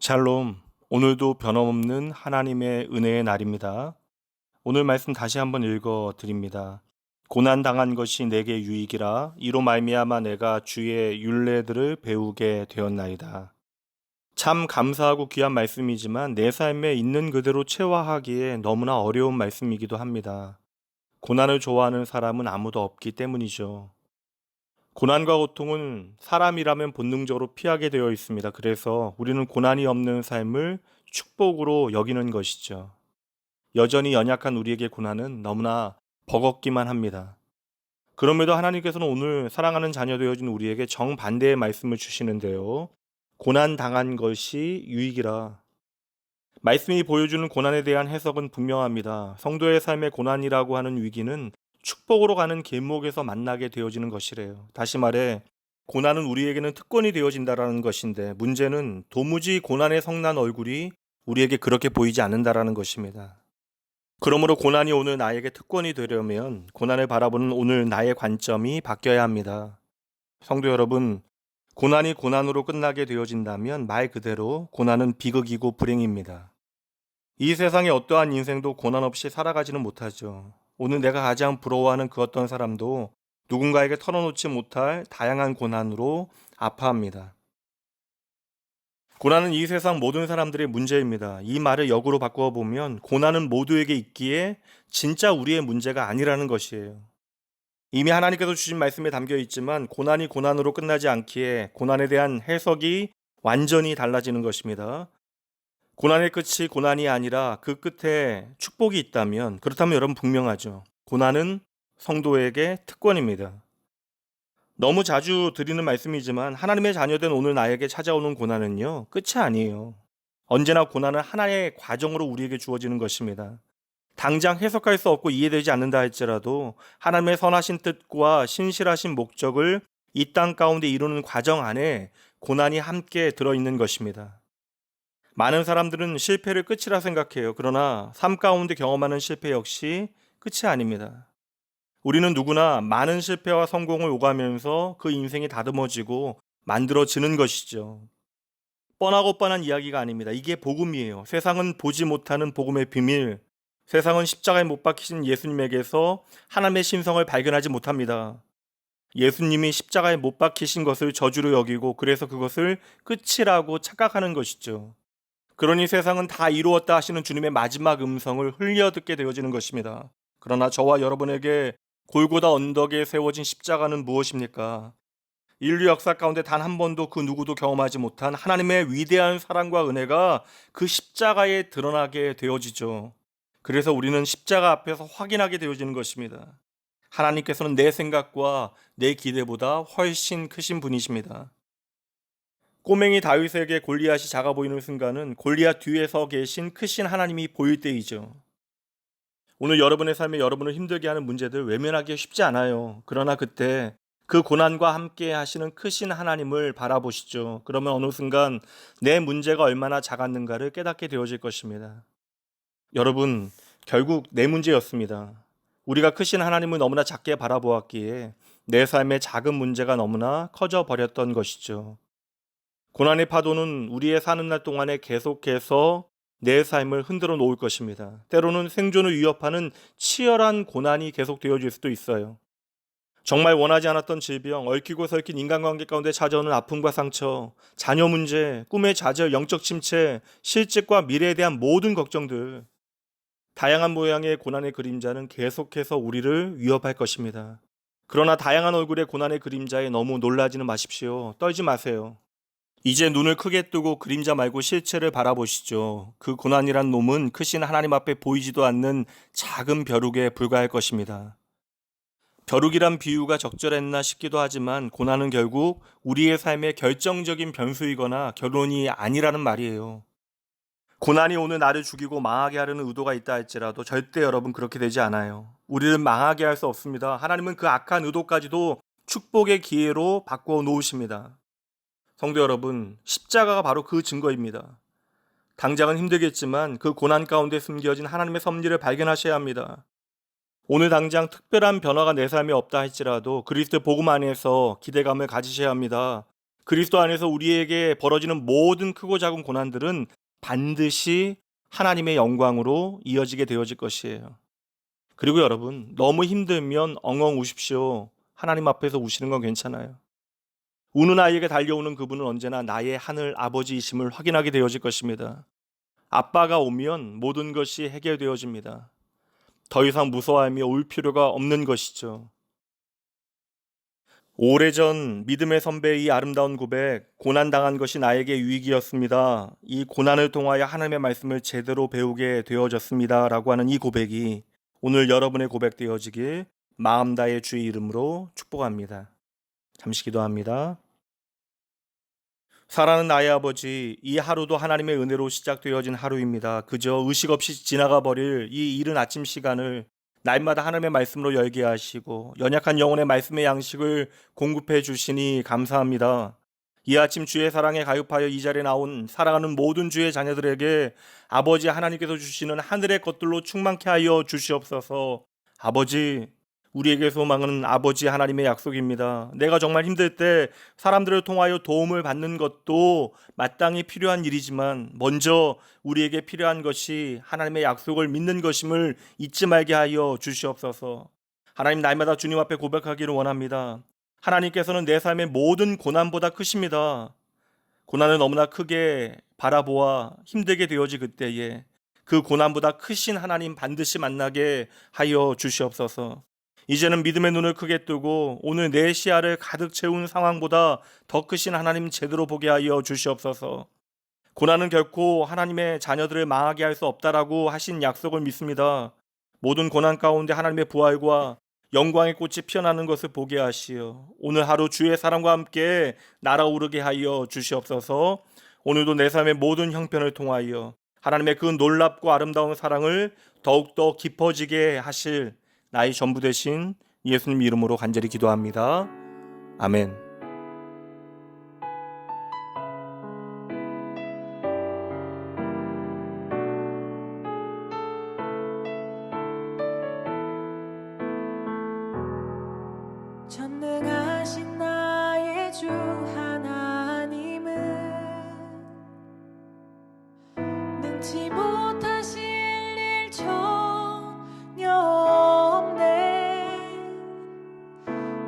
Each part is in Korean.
샬롬. 오늘도 변함없는 하나님의 은혜의 날입니다. 오늘 말씀 다시 한번 읽어 드립니다. 고난 당한 것이 내게 유익이라 이로 말미암아 내가 주의 율례들을 배우게 되었나이다. 참 감사하고 귀한 말씀이지만 내 삶에 있는 그대로 체화하기에 너무나 어려운 말씀이기도 합니다. 고난을 좋아하는 사람은 아무도 없기 때문이죠. 고난과 고통은 사람이라면 본능적으로 피하게 되어 있습니다. 그래서 우리는 고난이 없는 삶을 축복으로 여기는 것이죠. 여전히 연약한 우리에게 고난은 너무나 버겁기만 합니다. 그럼에도 하나님께서는 오늘 사랑하는 자녀 되어진 우리에게 정반대의 말씀을 주시는데요. 고난 당한 것이 유익이라. 말씀이 보여주는 고난에 대한 해석은 분명합니다. 성도의 삶의 고난이라고 하는 위기는 축복으로 가는 길목에서 만나게 되어지는 것이래요. 다시 말해 고난은 우리에게는 특권이 되어진다라는 것인데, 문제는 도무지 고난의 성난 얼굴이 우리에게 그렇게 보이지 않는다라는 것입니다. 그러므로 고난이 오늘 나에게 특권이 되려면 고난을 바라보는 오늘 나의 관점이 바뀌어야 합니다. 성도 여러분, 고난이 고난으로 끝나게 되어진다면 말 그대로 고난은 비극이고 불행입니다. 이 세상의 어떠한 인생도 고난 없이 살아가지는 못하죠. 오늘 내가 가장 부러워하는 그 어떤 사람도 누군가에게 털어놓지 못할 다양한 고난으로 아파합니다. 고난은 이 세상 모든 사람들의 문제입니다. 이 말을 역으로 바꾸어 보면 고난은 모두에게 있기에 진짜 우리의 문제가 아니라는 것이에요. 이미 하나님께서 주신 말씀에 담겨 있지만 고난이 고난으로 끝나지 않기에 고난에 대한 해석이 완전히 달라지는 것입니다. 고난의 끝이 고난이 아니라 그 끝에 축복이 있다면, 그렇다면 여러분 분명하죠. 고난은 성도에게 특권입니다. 너무 자주 드리는 말씀이지만 하나님의 자녀된 오늘 나에게 찾아오는 고난은요, 끝이 아니에요. 언제나 고난은 하나의 과정으로 우리에게 주어지는 것입니다. 당장 해석할 수 없고 이해되지 않는다 할지라도 하나님의 선하신 뜻과 신실하신 목적을 이 땅 가운데 이루는 과정 안에 고난이 함께 들어있는 것입니다. 많은 사람들은 실패를 끝이라 생각해요. 그러나 삶 가운데 경험하는 실패 역시 끝이 아닙니다. 우리는 누구나 많은 실패와 성공을 오가면서 그 인생이 다듬어지고 만들어지는 것이죠. 뻔하고 뻔한 이야기가 아닙니다. 이게 복음이에요. 세상은 보지 못하는 복음의 비밀. 세상은 십자가에 못 박히신 예수님에게서 하나님의 신성을 발견하지 못합니다. 예수님이 십자가에 못 박히신 것을 저주로 여기고 그래서 그것을 끝이라고 착각하는 것이죠. 그러니 세상은 다 이루었다 하시는 주님의 마지막 음성을 흘려듣게 되어지는 것입니다. 그러나 저와 여러분에게 골고다 언덕에 세워진 십자가는 무엇입니까? 인류 역사 가운데 단 한 번도 그 누구도 경험하지 못한 하나님의 위대한 사랑과 은혜가 그 십자가에 드러나게 되어지죠. 그래서 우리는 십자가 앞에서 확인하게 되어지는 것입니다. 하나님께서는 내 생각과 내 기대보다 훨씬 크신 분이십니다. 꼬맹이 다윗에게 골리앗이 작아 보이는 순간은 골리앗 뒤에 서 계신 크신 하나님이 보일 때이죠. 오늘 여러분의 삶에 여러분을 힘들게 하는 문제들 외면하기 쉽지 않아요. 그러나 그때 그 고난과 함께 하시는 크신 하나님을 바라보시죠. 그러면 어느 순간 내 문제가 얼마나 작았는가를 깨닫게 되어질 것입니다. 여러분, 결국 내 문제였습니다. 우리가 크신 하나님을 너무나 작게 바라보았기에 내 삶의 작은 문제가 너무나 커져 버렸던 것이죠. 고난의 파도는 우리의 사는 날 동안에 계속해서 내 삶을 흔들어 놓을 것입니다. 때로는 생존을 위협하는 치열한 고난이 계속되어질 수도 있어요. 정말 원하지 않았던 질병, 얽히고 설킨 인간관계 가운데 찾아오는 아픔과 상처, 자녀 문제, 꿈의 좌절, 영적 침체, 실직과 미래에 대한 모든 걱정들, 다양한 모양의 고난의 그림자는 계속해서 우리를 위협할 것입니다. 그러나 다양한 얼굴의 고난의 그림자에 너무 놀라지는 마십시오. 떨지 마세요. 이제 눈을 크게 뜨고 그림자 말고 실체를 바라보시죠. 그 고난이란 놈은 크신 하나님 앞에 보이지도 않는 작은 벼룩에 불과할 것입니다. 벼룩이란 비유가 적절했나 싶기도 하지만 고난은 결국 우리의 삶의 결정적인 변수이거나 결론이 아니라는 말이에요. 고난이 오늘 나를 죽이고 망하게 하려는 의도가 있다 할지라도 절대 여러분 그렇게 되지 않아요. 우리를 망하게 할 수 없습니다. 하나님은 그 악한 의도까지도 축복의 기회로 바꾸어 놓으십니다. 성도 여러분, 십자가가 바로 그 증거입니다. 당장은 힘들겠지만 그 고난 가운데 숨겨진 하나님의 섭리를 발견하셔야 합니다. 오늘 당장 특별한 변화가 내 삶에 없다 할지라도 그리스도 복음 안에서 기대감을 가지셔야 합니다. 그리스도 안에서 우리에게 벌어지는 모든 크고 작은 고난들은 반드시 하나님의 영광으로 이어지게 되어질 것이에요. 그리고 여러분, 너무 힘들면 엉엉 우십시오. 하나님 앞에서 우시는 건 괜찮아요. 우는 아이에게 달려오는 그분은 언제나 나의 하늘 아버지이심을 확인하게 되어질 것입니다. 아빠가 오면 모든 것이 해결되어집니다. 더 이상 무서워하며 울 필요가 없는 것이죠. 오래전 믿음의 선배의 이 아름다운 고백, 고난당한 것이 나에게 유익이었습니다. 이 고난을 통하여 하나님의 말씀을 제대로 배우게 되어졌습니다. 라고 하는 이 고백이 오늘 여러분의 고백 되어지길 마음 다해 주의 이름으로 축복합니다. 잠시 기도합니다. 사랑하는 나의 아버지, 이 하루도 하나님의 은혜로 시작되어진 하루입니다. 그저 의식 없이 지나가 버릴 이 이른 아침 시간을 날마다 하나님의 말씀으로 열게 하시고 연약한 영혼의 말씀의 양식을 공급해 주시니 감사합니다. 이 아침 주의 사랑에 가입하여 이 자리에 나온 사랑하는 모든 주의 자녀들에게 아버지 하나님께서 주시는 하늘의 것들로 충만케 하여 주시옵소서. 아버지, 우리에게 소망은 아버지 하나님의 약속입니다. 내가 정말 힘들 때 사람들을 통하여 도움을 받는 것도 마땅히 필요한 일이지만 먼저 우리에게 필요한 것이 하나님의 약속을 믿는 것임을 잊지 말게 하여 주시옵소서. 하나님, 날마다 주님 앞에 고백하기를 원합니다. 하나님께서는 내 삶의 모든 고난보다 크십니다. 고난을 너무나 크게 바라보아 힘들게 되어지 그때에 그 고난보다 크신 하나님 반드시 만나게 하여 주시옵소서. 이제는 믿음의 눈을 크게 뜨고 오늘 내 시야를 가득 채운 상황보다 더 크신 하나님 제대로 보게 하여 주시옵소서. 고난은 결코 하나님의 자녀들을 망하게 할 수 없다라고 하신 약속을 믿습니다. 모든 고난 가운데 하나님의 부활과 영광의 꽃이 피어나는 것을 보게 하시어 오늘 하루 주의 사랑과 함께 날아오르게 하여 주시옵소서. 오늘도 내 삶의 모든 형편을 통하여 하나님의 그 놀랍고 아름다운 사랑을 더욱더 깊어지게 하실 나의 전부 되신 예수님 이름으로 간절히 기도합니다. 아멘. 전능하신 나의 주 하나님은 능치 못하실 일 전혀 없네.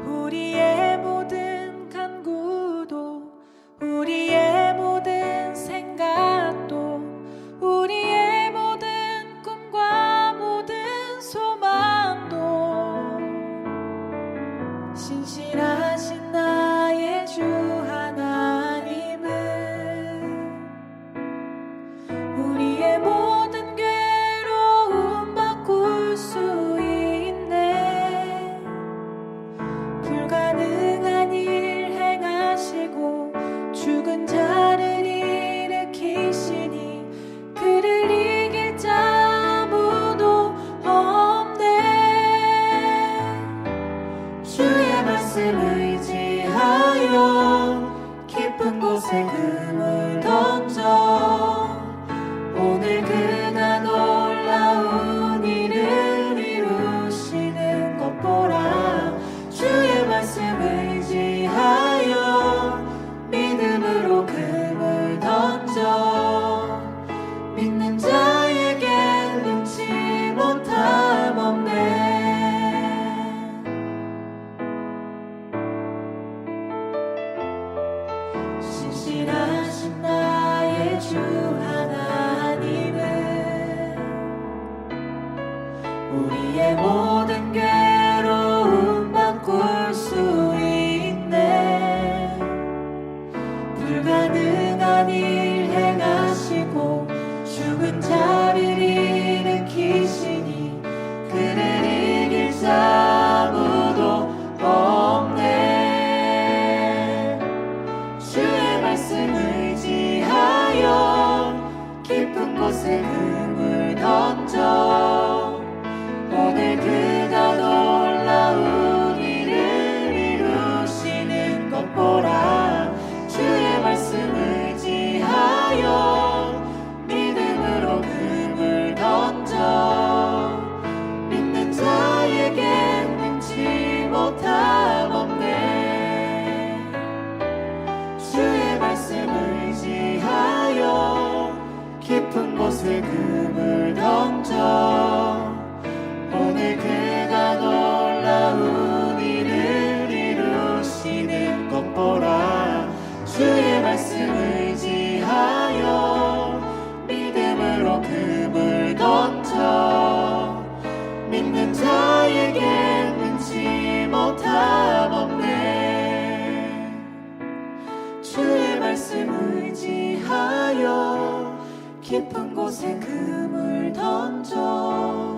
우리의 모든 간구도 우리의 모든 생각도 우리의 모든 꿈과 모든 소망도 신실하신 나의 주 하나님은 우리의 모든 괴로움 바꿀 수 있네. 불가능한 일 행하시고 죽은 자를 일으키시니 그를 이길 자 아무도 없네. 주의 말씀을 의지하여 깊은 곳에 금을 던져 오늘 그가 놀라운 일을 이루시는 것 보라. 주의 말씀을 의지하여 믿음으로 금을 던져 믿는 자에게 능치 못함 없네. 신실하신 나의 주 하나님은 우리의 모든 괴로움 바꿀 수 있네. 불가능한 일 행하시고 죽은 자를 일으키시니 그를 이길 자 아무도 없네. 주의 말씀 의지하여 깊은 곳에 금을 던져